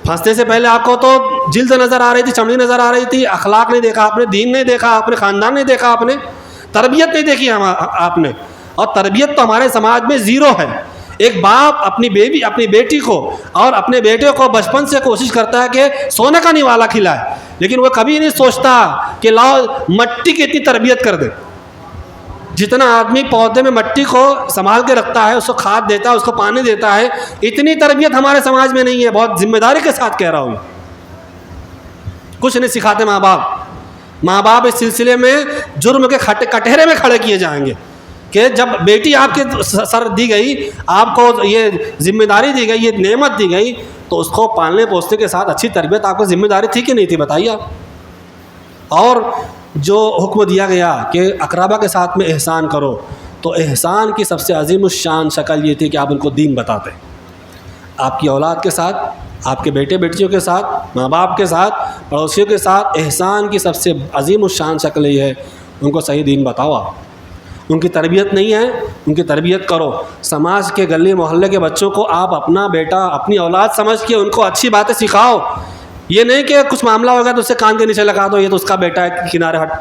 پھنستے سے پہلے آپ کو تو جلد نظر آ رہی تھی، چمڑی نظر آ رہی تھی، اخلاق نہیں دیکھا آپ نے، دین نہیں دیکھا آپ نے، خاندان نہیں دیکھا آپ نے، تربیت نہیں دیکھی آپ نے، اور تربیت تو ہمارے سماج میں زیرو ہے۔ ایک باپ اپنی بیٹی کو اور اپنے بیٹے کو بچپن سے کوشش کرتا ہے کہ سونے کا نوالا کھلائے، لیکن وہ کبھی نہیں سوچتا کہ لاؤ مٹی کی اتنی تربیت کر دے۔ جتنا آدمی پودے میں مٹی کو سنبھال کے رکھتا ہے، اس کو کھاد دیتا ہے، اس کو پانی دیتا ہے، اتنی تربیت ہمارے سماج میں نہیں ہے۔ بہت ذمہ داری کے ساتھ کہہ رہا ہوں، کچھ نہیں سکھاتے ماں باپ اس سلسلے میں جرم کے کٹہرے میں کھڑے کیے جائیں گے کہ جب بیٹی آپ کے سر دی گئی، آپ کو یہ ذمہ داری دی گئی، یہ نعمت دی گئی، تو اس کو پالنے پوسنے کے ساتھ اچھی تربیت آپ کو ذمہ داری تھی کہ نہیں تھی، بتائیے آپ۔ اور جو حکم دیا گیا کہ اقربا کے ساتھ میں احسان کرو، تو احسان کی سب سے عظیم الشان شکل یہ تھی کہ آپ ان کو دین بتاتے۔ آپ کی اولاد کے ساتھ، آپ کے بیٹے بیٹیوں کے ساتھ، ماں باپ کے ساتھ، پڑوسیوں کے ساتھ احسان کی سب سے عظیم الشان شکل یہ ہے ان کو صحیح دین بتاؤ۔ آپ ان کی تربیت نہیں ہے، ان کی تربیت کرو۔ سماج کے گلی محلے کے بچوں کو آپ اپنا بیٹا، اپنی اولاد سمجھ کے ان کو اچھی باتیں سکھاؤ۔ یہ نہیں کہ کچھ معاملہ ہوگا تو اسے کان کے نیچے لگا دو، یہ تو اس کا بیٹا ہے، کنارے ہٹ۔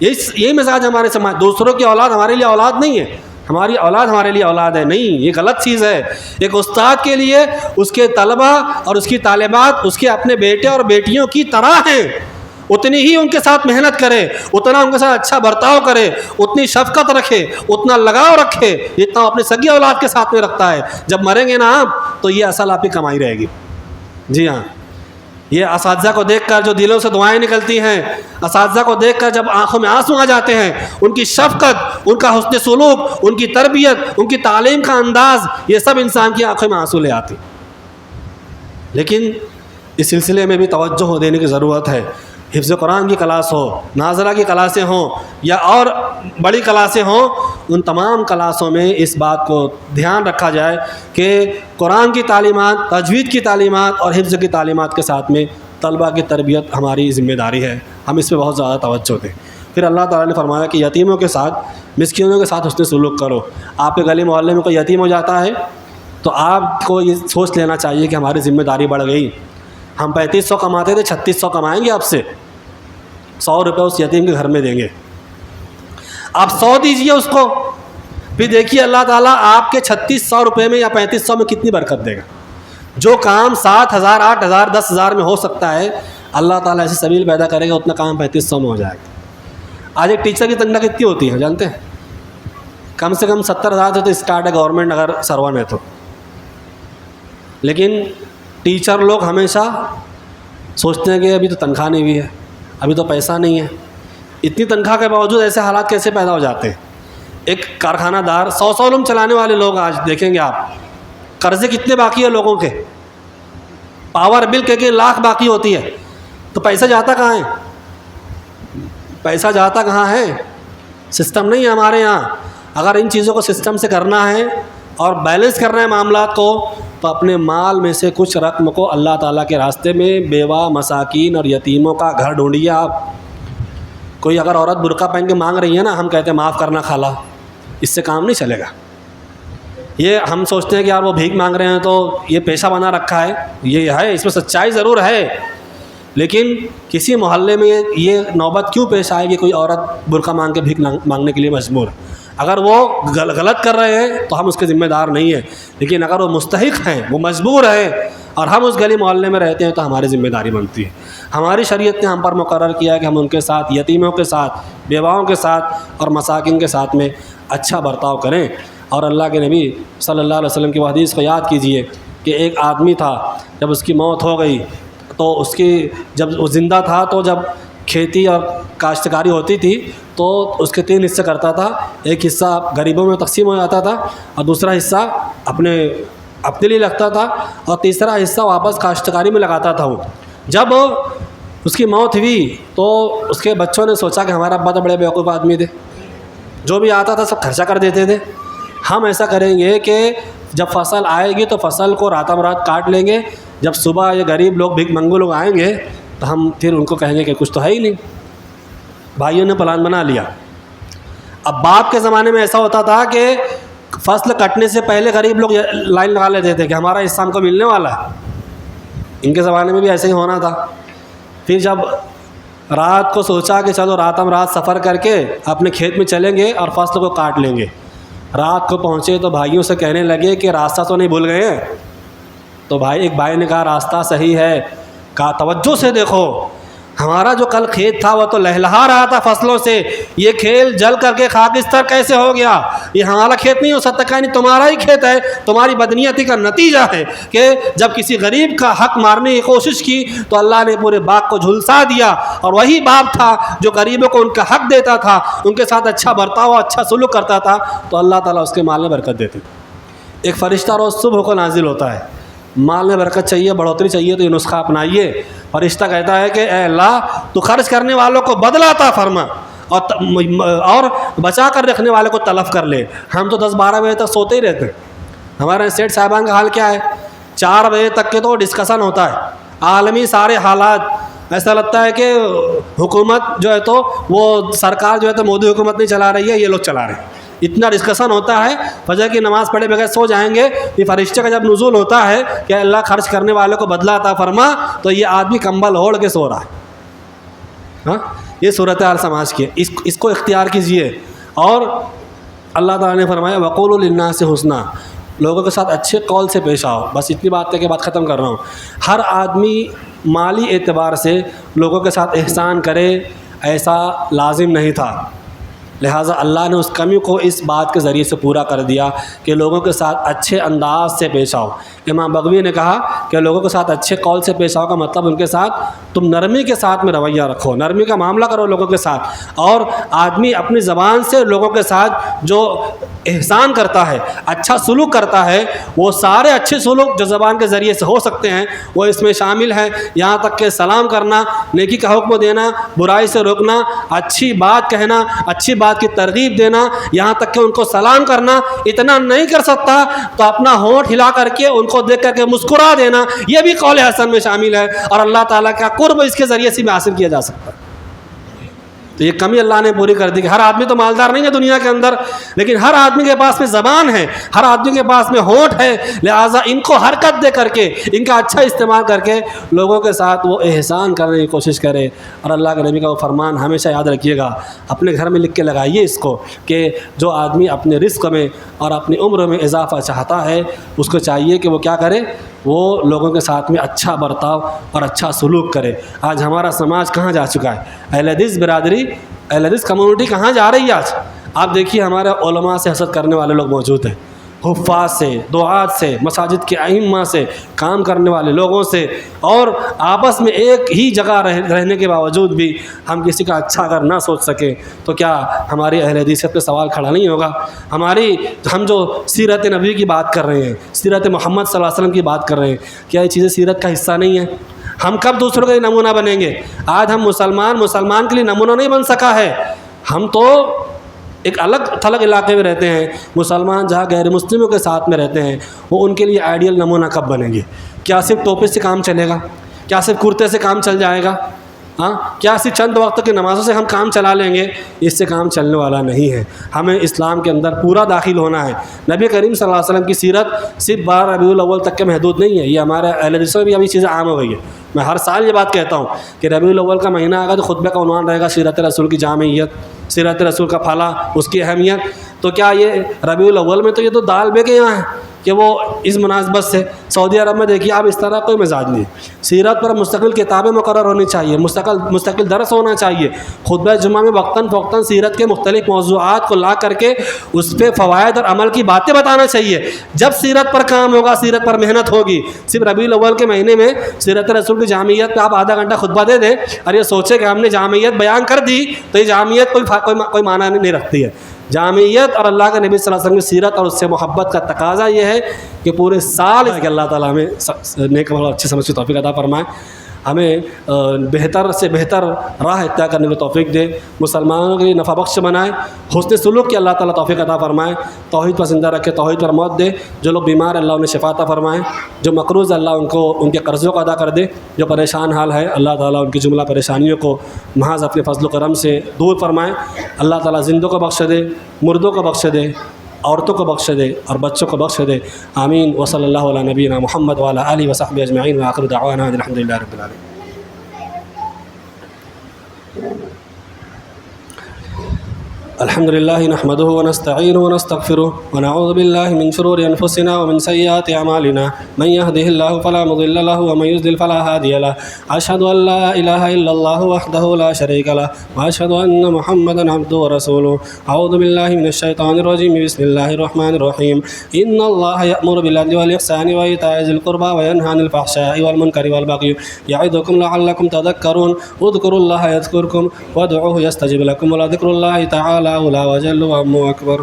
یہ مزاج ہمارے سماج. دوسروں کی اولاد ہمارے لیے اولاد نہیں ہے, ہماری اولاد ہمارے لیے اولاد ہے, نہیں, یہ غلط چیز ہے. ایک استاد کے لیے اس کے طلبہ اور اس کی طالبات اس کے اپنے بیٹے اور بیٹیوں کی طرح ہیں. اتنی ہی ان کے ساتھ محنت کرے, اتنا ان کے ساتھ اچھا برتاؤ کرے, اتنی شفقت رکھے, اتنا لگاؤ رکھے جتنا اپنی سگی اولاد کے ساتھ میں رکھتا ہے. جب مریں گے نا آپ تو یہ اصل آپ کی کمائی رہے گی. جی ہاں, یہ اساتذہ کو دیکھ کر جو دلوں سے دعائیں نکلتی ہیں, اساتذہ کو دیکھ کر جب آنکھوں میں آنسو آ جاتے ہیں, ان کی شفقت, ان کا حسن سلوک, ان کی تربیت, ان کی تعلیم کا انداز, یہ سب انسان کی آنکھوں میں آنسو لے آتی. لیکن اس سلسلے میں بھی توجہ دینے کی ضرورت ہے. حفظ قرآن کی کلاس ہو, ناظرہ کی کلاسیں ہوں یا اور بڑی کلاسیں ہوں, ان تمام کلاسوں میں اس بات کو دھیان رکھا جائے کہ قرآن کی تعلیمات, تجوید کی تعلیمات اور حفظ کی تعلیمات کے ساتھ میں طلبہ کی تربیت ہماری ذمہ داری ہے. ہم اس پہ بہت زیادہ توجہ دیں. پھر اللہ تعالیٰ نے فرمایا کہ یتیموں کے ساتھ, مسکینوں کے ساتھ حسن سلوک کرو. آپ کے گلی محلے میں کوئی یتیم ہو جاتا ہے تو آپ کو یہ سوچ لینا چاہیے کہ ہماری ذمہ داری بڑھ گئی. ہم 3500 کماتے تھے, 3600 کمائیں گے آپ سے, 100 روپے اس یتیم کے گھر میں دیں گے. آپ 100 دیجئے اس کو, پھر دیکھیے اللہ تعالیٰ آپ کے 3600 روپے میں یا 3500 میں کتنی برکت دے گا. جو کام 7000, 8000, 10000 میں ہو سکتا ہے, اللہ تعالیٰ ایسی سبیل پیدا کرے گا, اتنا کام 3500 میں ہو جائے گا. آج ایک ٹیچر کی تنخواہ کتنی ہوتی ہے جانتے ہیں؟ کم سے کم 70,000 سے تو اسٹارٹ ہے گورنمنٹ اگر سرون ہے تو. لیکن ٹیچر لوگ ہمیشہ سوچتے ہیں کہ ابھی تو تنخواہ نہیں ہوئی ہے, ابھی تو پیسہ نہیں ہے. اتنی تنخواہ کے باوجود ایسے حالات کیسے پیدا ہو جاتے ہیں؟ ایک کارخانہ دار, 100 علم چلانے والے لوگ آج دیکھیں گے آپ, قرضے کتنے باقی ہیں لوگوں کے, پاور بل کہ لاکھ باقی ہوتی ہے, تو پیسہ جاتا کہاں ہے؟ پیسہ جاتا کہاں ہے؟ سسٹم نہیں ہے ہمارے یہاں. اگر ان چیزوں کو سسٹم سے کرنا ہے اور بیلنس کرنا ہے معاملات کو, تو اپنے مال میں سے کچھ رقم کو اللہ تعالیٰ کے راستے میں بیوہ, مساکین اور یتیموں کا گھر ڈھونڈیے آپ. کوئی اگر عورت برقع پہن کے مانگ رہی ہے نا, ہم کہتے ہیں معاف کرنا خالہ, اس سے کام نہیں چلے گا. یہ ہم سوچتے ہیں کہ یار وہ بھیک مانگ رہے ہیں تو یہ پیشہ بنا رکھا ہے, یہ ہے, اس میں سچائی ضرور ہے, لیکن کسی محلے میں یہ نوبت کیوں پیش آئے کہ کوئی عورت برقع مانگ کے بھیک مانگنے کے لیے مجبور ہے؟ اگر وہ غلط کر رہے ہیں تو ہم اس کے ذمہ دار نہیں ہیں, لیکن اگر وہ مستحق ہیں, وہ مجبور ہیں, اور ہم اس گلی محلے میں رہتے ہیں تو ہماری ذمہ داری بنتی ہے. ہماری شریعت نے ہم پر مقرر کیا ہے کہ ہم ان کے ساتھ, یتیموں کے ساتھ, بیواؤں کے ساتھ اور مساکین کے ساتھ میں اچھا برتاؤ کریں. اور اللہ کے نبی صلی اللہ علیہ وسلم کی وہ حدیث کو یاد کیجئے کہ ایک آدمی تھا, جب اس کی موت ہو گئی تو اس کی, جب وہ زندہ تھا تو جب کھیتی اور کاشتکاری ہوتی تھی تو اس کے 3 حصے کرتا تھا. ایک حصہ غریبوں میں تقسیم ہو جاتا تھا, اور دوسرا حصہ اپنے لیے لگتا تھا, اور تیسرا حصہ واپس کاشتکاری میں لگاتا تھا. وہ جب اس کی موت ہوئی تو اس کے بچوں نے سوچا کہ ہمارا ابا تو بڑے بیوقوف آدمی تھے, جو بھی آتا تھا سب خرچہ کر دیتے تھے. ہم ایسا کریں گے کہ جب فصل آئے گی تو فصل کو راتم رات کاٹ لیں گے, جب صبح یہ غریب لوگ, بھیک منگو لوگ آئیں گے تو ہم پھر ان کو کہیں گے کہ کچھ تو ہے ہی نہیں. بھائیوں نے پلان بنا لیا. اب باپ کے زمانے میں ایسا ہوتا تھا کہ فصل کٹنے سے پہلے غریب لوگ لائن لگا لیتے تھے کہ ہمارا حصہ ہم کو ملنے والا ہے. ان کے زمانے میں بھی ایسے ہی ہونا تھا. پھر جب رات کو سوچا کہ چلو راتم رات سفر کر کے اپنے کھیت میں چلیں گے اور فصل کو کاٹ لیں گے, رات کو پہنچے تو بھائیوں سے کہنے لگے کہ راستہ تو نہیں بھول گئے ہیں؟ تو ایک بھائی نے کہا راستہ صحیح ہے. کہا توجہ سے دیکھو, ہمارا جو کل کھیت تھا وہ تو لہلہا رہا تھا فصلوں سے, یہ کھیل جل کر کے خاکستر کیسے ہو گیا؟ یہ ہمارا کھیت نہیں ہو سکتا. کہ نہیں, تمہارا ہی کھیت ہے. تمہاری بدنیتی کا نتیجہ ہے کہ جب کسی غریب کا حق مارنے کی کوشش کی تو اللہ نے پورے باغ کو جھلسا دیا. اور وہی باپ تھا جو غریبوں کو ان کا حق دیتا تھا, ان کے ساتھ اچھا برتاؤ, اچھا سلوک کرتا تھا, تو اللہ تعالیٰ اس کے مال میں برکت دیتے. ایک فرشتہ روز صبح کو نازل ہوتا ہے, مال میں برکت چاہیے, بڑھوتری چاہیے تو یہ نسخہ اپنائیے. فرشتہ کہتا ہے کہ اے اللہ, تو خرچ کرنے والوں کو بدلہ عطا فرما اور بچا کر رکھنے والے کو تلف کر لے. ہم تو 10-12 بجے تک سوتے ہی رہتے ہیں. ہمارے سیٹ صاحبان کا حال کیا ہے؟ 4 بجے تک کے تو ڈسکشن ہوتا ہے, عالمی سارے حالات. ایسا لگتا ہے کہ حکومت جو ہے تو وہ سرکار جو ہے تو مودی حکومت نہیں چلا رہی ہے, یہ لوگ چلا رہے ہیں. اتنا ڈسکشن ہوتا ہے. فجر کی نماز پڑھے بغیر سو جائیں گے. یہ فرشتے کا جب نزول ہوتا ہے کہ اللہ خرچ کرنے والے کو بدلہ عطا فرما, تو یہ آدمی کمبل اوڑھ کے سو رہا ہے. ہاں, یہ صورتحال سماج کی ہے، اس کو اختیار کیجیے۔ اور اللہ تعالیٰ نے فرمایا وقولوا للناس حسنا، لوگوں کے ساتھ اچھے قول سے پیش آؤ۔ بس اتنی بات ہے کہ بات ختم کر رہا ہوں۔ ہر آدمی مالی اعتبار سے لوگوں کے ساتھ احسان کرے ایسا لازم نہیں تھا، لہٰذا اللہ نے اس کمی کو اس بات کے ذریعے سے پورا کر دیا کہ لوگوں کے ساتھ اچھے انداز سے پیش آؤ۔ امام بغوی نے کہا کہ لوگوں کے ساتھ اچھے قول سے پیش آؤ کا مطلب ان کے ساتھ تم نرمی کے ساتھ میں رویہ رکھو، نرمی کا معاملہ کرو لوگوں کے ساتھ۔ اور آدمی اپنی زبان سے لوگوں کے ساتھ جو احسان کرتا ہے، اچھا سلوک کرتا ہے، وہ سارے اچھے سلوک جو زبان کے ذریعے سے ہو سکتے ہیں وہ اس میں شامل ہے، یہاں تک کہ سلام کرنا، نیکی کا حکم دینا، برائی سے روکنا، اچھی بات کہنا، اچھی بات کی ترغیب دینا، یہاں تک کہ ان کو سلام کرنا۔ اتنا نہیں کر سکتا تو اپنا ہونٹ ہلا کر کے ان کو دیکھ کر کے مسکرا دینا، یہ بھی قول حسن میں شامل ہے، اور اللہ تعالیٰ کا قرب اس کے ذریعے سے بھی حاصل کیا جا سکتا ہے۔ تو یہ کمی اللہ نے پوری کر دی کہ ہر آدمی تو مالدار نہیں ہے دنیا کے اندر، لیکن ہر آدمی کے پاس میں زبان ہے، ہر آدمی کے پاس میں ہونٹ ہے، لہٰذا ان کو حرکت دے کر کے، ان کا اچھا استعمال کر کے لوگوں کے ساتھ وہ احسان کرنے کی کوشش کرے۔ اور اللہ کے نبی کا وہ فرمان ہمیشہ یاد رکھیے گا، اپنے گھر میں لکھ کے لگائیے اس کو، کہ جو آدمی اپنے رزق میں اور اپنی عمر میں اضافہ چاہتا ہے اس کو چاہیے کہ وہ کیا کرے، وہ لوگوں کے ساتھ میں اچھا برتاؤ اور اچھا سلوک کرے۔ آج ہمارا سماج کہاں جا چکا ہے؟ اہل حدیث برادری، اہل حدیث کمیونٹی کہاں جا رہی ہے آج؟ آپ دیکھیے ہمارے علماء سے حسد کرنے والے لوگ موجود ہیں، حفاظ سے، دعات سے، مساجد کے ائمہ سے، کام کرنے والے لوگوں سے، اور آپس میں ایک ہی جگہ رہنے کے باوجود بھی ہم کسی کا اچھا اگر نہ سوچ سکیں تو کیا ہماری اہل حدیثیت پہ سوال کھڑا نہیں ہوگا؟ ہم جو سیرت نبی کی بات کر رہے ہیں، سیرت محمد صلی اللہ علیہ وسلم کی بات کر رہے ہیں، کیا یہ چیزیں سیرت کا حصہ نہیں ہیں؟ ہم کب دوسروں کے لیے نمونہ بنیں گے؟ آج ہم مسلمان کے لیے نمونہ نہیں بن سکا ہے۔ ہم تو ایک الگ تھلگ علاقے میں رہتے ہیں، مسلمان جہاں غیر مسلموں کے ساتھ میں رہتے ہیں، وہ ان کے لیے آئیڈیل نمونہ کب بنیں گے؟ کیا صرف ٹوپی سے کام چلے گا؟ کیا صرف کرتے سے کام چل جائے گا؟ کیا صرف چند وقت کی نمازوں سے ہم کام چلا لیں گے؟ اس سے کام چلنے والا نہیں ہے۔ ہمیں اسلام کے اندر پورا داخل ہونا ہے۔ نبی کریم صلی اللہ علیہ وسلم کی سیرت صرف 12 ربیع الاول تک کے محدود نہیں ہے، یہ ہمارے اہل حدیث میں بھی ابھی چیزیں عام ہو گئی ہے۔ میں ہر سال یہ بات کہتا ہوں کہ ربیع الاول کا مہینہ آئے گا تو خطبے کا عنوان رہے گا سیرت رسول کی جامعیت، سیرت رسول کا پھلا، اس کی اہمیت۔ تو کیا یہ ربیع الاول میں تو یہ تو دال بے کے یہاں ہے کہ وہ اس مناسبت سے سعودی عرب میں دیکھیے آپ اس طرح کوئی مزاج نہیں، سیرت پر مستقل کتابیں مقرر ہونی چاہیے، مستقل درس ہونا چاہیے، خطبہ جمعہ میں وقتاً فوقتاً سیرت کے مختلف موضوعات کو لا کر کے اس پہ فوائد اور عمل کی باتیں بتانا چاہیے۔ جب سیرت پر کام ہوگا، سیرت پر محنت ہوگی، صرف ربیع الاول کے مہینے میں سیرت رسول کی جامعیت پہ آپ آدھا گھنٹہ خطبہ دے دیں اور یہ سوچے کہ ہم نے جامعیت بیان کر دی تو یہ جامعیت کوئی معنی نہیں رکھتی ہے۔ جامعیت اور اللہ کے نبی صلی اللہ علیہ وسلم کی سیرت اور اس سے محبت کا تقاضا یہ ہے کہ پورے سال کہ اللہ تعالیٰ ہمیں نیک اور اچھی سمجھ کی توفیق عطا فرمائے، ہمیں بہتر سے بہتر راہ اختیار کرنے کی توفیق دے، مسلمانوں کے لیے نفع بخش بنائے، حسن سلوک کی اللہ تعالیٰ توفیق عطا فرمائے، توحید پر زندہ رکھے، توحید پر موت دے، جو لوگ بیمار اللہ انہیں شفا عطا فرمائے، جو مقروض اللہ ان کے قرضوں کو ادا کر دے، جو پریشان حال ہے اللہ تعالیٰ ان کی جملہ پریشانیوں کو محض اپنے فضل و کرم سے دور فرمائے، اللہ تعالیٰ زندوں کو بخش دے، مردوں کو بخش دے، عورتوں کو بخش دے اور بچوں کو بخش دے، آمین۔ وصلی اللہ علی نبینا محمد وعلی آلہ وصحبہ اجمعین وآخر دعوانا الحمد للہ رب العالمین۔ الحمد لله نحمده ونستعينه ونستغفره ونعوذ بالله من شرور أنفسنا ومن سيئات أعمالنا، من يهده الله فلا مضل له ومن يضلل فلا هادي له، أشهد أن لا إله إلا الله وحده لا شريك له وأشهد أن محمدا عبده ورسوله، أعوذ بالله من الشيطان الرجيم، بسم الله الرحمن الرحيم، إن الله يأمر بالعدل والإحسان وإيتاء ذي القربى وينهى عن الفحشاء والمنكر والبغي يعظكم لعلكم تذكرون، اذكروا الله يذكركم وادعوه يستجب لكم، ولذكر الله تعالى أولى وجل وأم أكبر۔